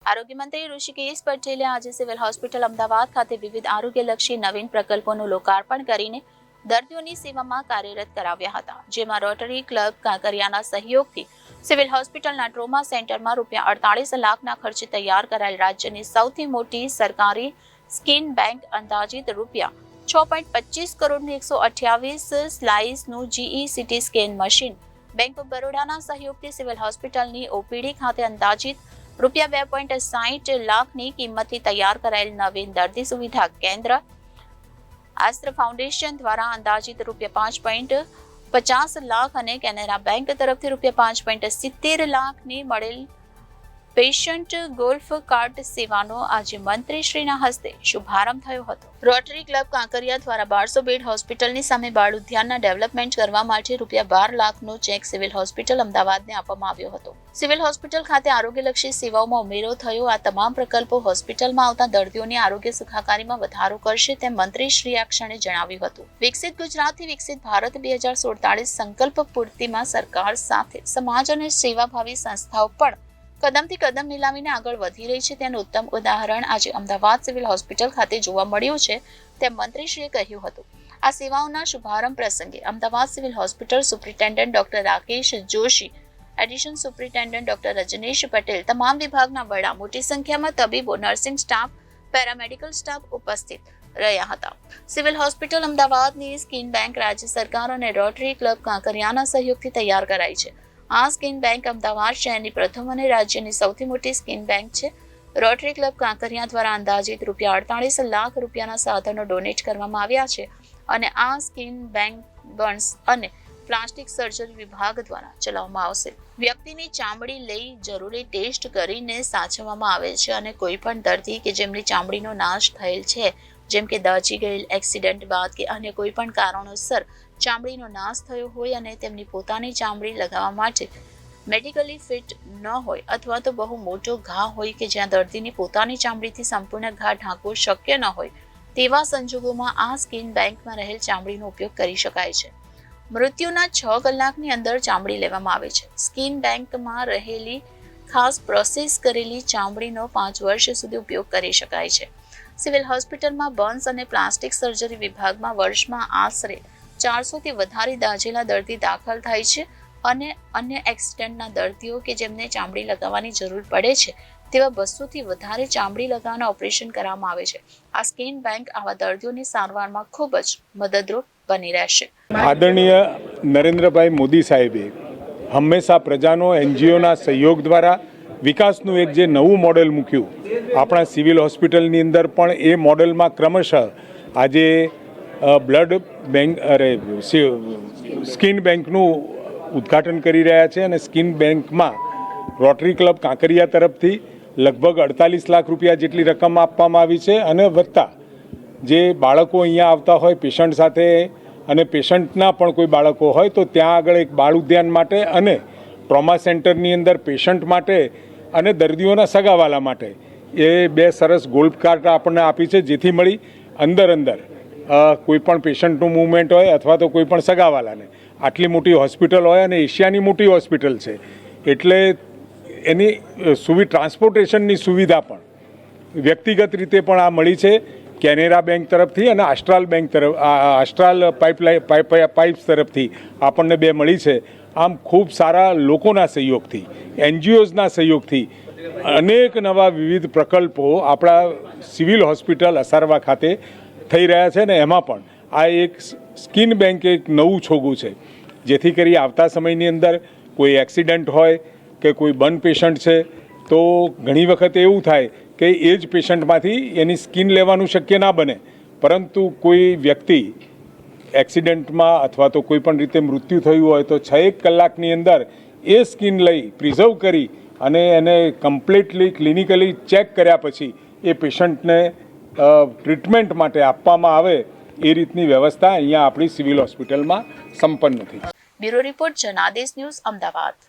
આરોગ્ય મંત્રી ઋષિકેશ પટેલે આજે સિવિલ હોસ્પિટલ અમદાવાદ ખાતે વિવિધ આરોગ્યલક્ષી નવીન પ્રકલ્પોનું લોકાર્પણ કરીને દર્દીઓની સેવામાં કાર્યરત કરાવ્યા હતા, જેમાં રોટરી ક્લબ કાંકરિયાના સહયોગથી સિવિલ હોસ્પિટલના ટ્રોમા સેન્ટરમાં ₹48 લાખના ખર્ચે તૈયાર કરાયેલ રાજ્યની સૌથી મોટી સરકારી સ્કિન બેંક અંદાજિત ₹6.25 કરોડનું 128 સ્લાઇસનું GE CT scan machine bank of બરોડાના સહયોગથી સિવિલ હોસ્પિટલની OPD ખાતે અંદાજિત ₹2.60 લાખની કિંમતથી તૈયાર કરાયેલ નવીન દર્દી સુવિધા કેન્દ્ર, આસ્ત્ર ફાઉન્ડેશન દ્વારા અંદાજિત ₹5.50 લાખ અને કેનેરા બેંક તરફથી ₹5.70 લાખની મળેલ પેશન્ટ ગોલ્ફ કાર્ટ સેવાનો આજે મંત્રીશ્રીના હસ્તે શુભારંભ થયો હતો. રોટરી ક્લબ કાંકરિયા દ્વારા 1200 બેડ હોસ્પિટલની સામે બાળ ઉદ્યાનના ડેવલપમેન્ટ કરવા માટે ₹12 લાખનો ચેક સિવિલ હોસ્પિટલ અમદાવાદને આપવામાં આવ્યો હતો. સિવિલ હોસ્પિટલ ખાતે આરોગ્યલક્ષી સેવાઓમાં ઉમેરો થયો. આ તમામ પ્રકલ્પો હોસ્પિટલમાં આવતા દર્દીઓની આરોગ્ય સુખાકારીમાં વધારો કરશે તેમ મંત્રીશ્રીએ આ ક્ષણે જણાવ્યું હતું. વિકસિત ગુજરાતથી વિકસિત ભારત 2047 સંકલ્પ પૂર્તિમાં સરકાર સાથે સમાજ અને સેવાભાવી સંસ્થાઓ પણ કદમથી કદમ મિલાવીને આગળ વધી રહી છે તેનું ઉત્તમ ઉદાહરણ આજે અમદાવાદ સિવિલ હોસ્પિટલ ખાતે જોવા મળ્યું છે તેમ મંત્રીશ્રીએ કહ્યું હતું. આ સેવાઓના શુભારંભ પ્રસંગે Ahmedabad civil hospital superintendent doctor Rakesh Joshi, additional superintendent doctor Rajnish Patel, તમામ વિભાગના વડા, મોટી સંખ્યામાં તબીબો, નર્સિંગ સ્ટાફ, પેરામેડિકલ સ્ટાફ ઉપસ્થિત રહ્યા હતા. સિવિલ હોસ્પિટલ અમદાવાદની સ્કિન બેંક રાજ્ય સરકાર અને રોટરી ક્લબ કાંકરિયાના સહયોગથી તૈયાર કરાઈ છે. આ સ્કિન બેંક અમદાવાદ શહેરની પ્રથમ અને રાજ્યની સૌથી મોટી સ્કિન બેંક છે. રોટરી ક્લબ કાંકરિયા દ્વારા અંદાજિત ₹48 લાખ સાધનો ડોનેટ કરવામાં આવ્યા છે અને આ સ્કિન બેંક બર્ન્સ અને પ્લાસ્ટિક સર્જરી વિભાગ દ્વારા ચલાવવામાં આવશે. વ્યક્તિની ચામડી લઈ જરૂરી ટેસ્ટ કરીને સાચવવામાં આવે છે અને કોઈ પણ દર્દી કે જેમની ચામડીનો નાશ થયેલ છે, જેમ કે દાઝી ગયેલ, એક્સિડન્ટ બાદ કે અન્ય કોઈ પણ કારણોસર ચામડીનો નાશ થયો હોય અને તેમની પોતાની ચામડી લગાવવા માટે મેડિકલી ફિટ ન હોય અથવા તો બહુ મોટો ઘા હોય કે જ્યાં દર્દીની પોતાની ચામડીથી સંપૂર્ણ ઘા ઢાંકવો શક્ય ન હોય, તેવા સંજોગોમાં આ સ્કિન બેંકમાં રહેલ ચામડીનો ઉપયોગ કરી શકાય છે. મૃત્યુના 6 કલાકની અંદર ચામડી લેવામાં આવે છે. સ્કિન બેંકમાં રહેલી ખાસ પ્રોસેસ કરેલી ચામડીનો 5 વર્ષ સુધી ઉપયોગ કરી શકાય છે. સિવિલ હોસ્પિટલમાં બર્ન્સ અને પ્લાસ્ટિક સર્જરી વિભાગમાં વર્ષમાં આશરે 400 થી વધારે દાઝેલા દર્દી દાખલ થાય છે અને અન્ય એક્સિડન્ટના દર્દીઓ કે જેમને ચામડી લગાવવાની જરૂર પડે છે તેવા 200 થી વધારે ચામડી લગાવવાના ઓપરેશન કરવામાં આવે છે. આ સ્કિન બેંક આવા દર્દીઓની સારવારમાં ખૂબ જ મદદરૂપ બની રહેશે. આદરણીય નરેન્દ્રભાઈ મોદી સાહેબે હંમેશા પ્રજાનો, NGOના સહયોગ દ્વારા વિકાસનું એક જે નવું મોડેલ મૂક્યું, આપણા સિવિલ હોસ્પિટલની અંદર પણ એ મોડેલમાં ક્રમશઃ આજે બ્લડ બેંક સ્કિન બેંકનું ઉદ્ઘાટન કરી રહ્યા છે અને સ્કિન બેંકમાં રોટરી ક્લબ કાંકરિયા તરફથી લગભગ ₹48 લાખ જેટલી રકમ આપવામાં આવી છે અને વધતા જે બાળકો અહીંયા આવતા હોય પેશન્ટ સાથે અને પેશન્ટના પણ કોઈ બાળકો હોય તો ત્યાં આગળ એક બાળ ઉદ્યાન માટે અને ટ્રોમા સેન્ટરની અંદર પેશન્ટ માટે અને દર્દીઓના સગાવાલા માટે એ 2 સરસ ગોલ્ફ કાર્ટ આપણને આપી છે, જેથી મળી અંદર કોઈ પણ પેશન્ટનું મૂવમેન્ટ હોય અથવા તો કોઈ પણ સગાવાલાને, આટલી મોટી હોસ્પિટલ હોય અને એશિયાની મોટી હોસ્પિટલ છે એટલે એની ટ્રાન્સપોર્ટેશનની સુવિધા પણ વ્યક્તિગત રીતે પણ આ મળી છે કેનેરા બેંક તરફથી અને આસ્ટ્રાલ પાઇપ્સ તરફથી આપણને 2 મળી છે. આમ ખૂબ સારા લોકોના સહયોગથી, NGOsના સહયોગથી અનેક નવા વિવિધ પ્રકલ્પો આપણા સિવિલ હોસ્પિટલ અસારવા ખાતે થઈ રહ્યા છે ને એમાં પણ આ એક સ્કિન બેંક એક નવું છોગું છે, જેથી કરી આવતા સમયની અંદર કોઈ એક્સિડન્ટ હોય કે કોઈ બર્ન પેશન્ટ છે તો ઘણી વખત એવું થાય કે એ જ પેશન્ટમાંથી એની સ્કિન લેવાનું શક્ય ના બને, પરંતુ કોઈ વ્યક્તિ એક્સિડન્ટમાં અથવા તો કોઈ પણ રીતે મૃત્યુ થયું હોય તો 6 કલાકની અંદર એ સ્કિન લઈ પ્રિઝર્વ કરી અને એને કમ્પ્લીટલી ક્લિનિકલી ચેક કર્યા પછી એ પેશન્ટને ટ્રીટમેન્ટ માટે આપવામાં આવે એ રીતની વ્યવસ્થા અહીંયા આપણી સિવિલ હોસ્પિટલમાં સંપન્ન થઈ. Bureau report Janadesh news, Ahmedabad.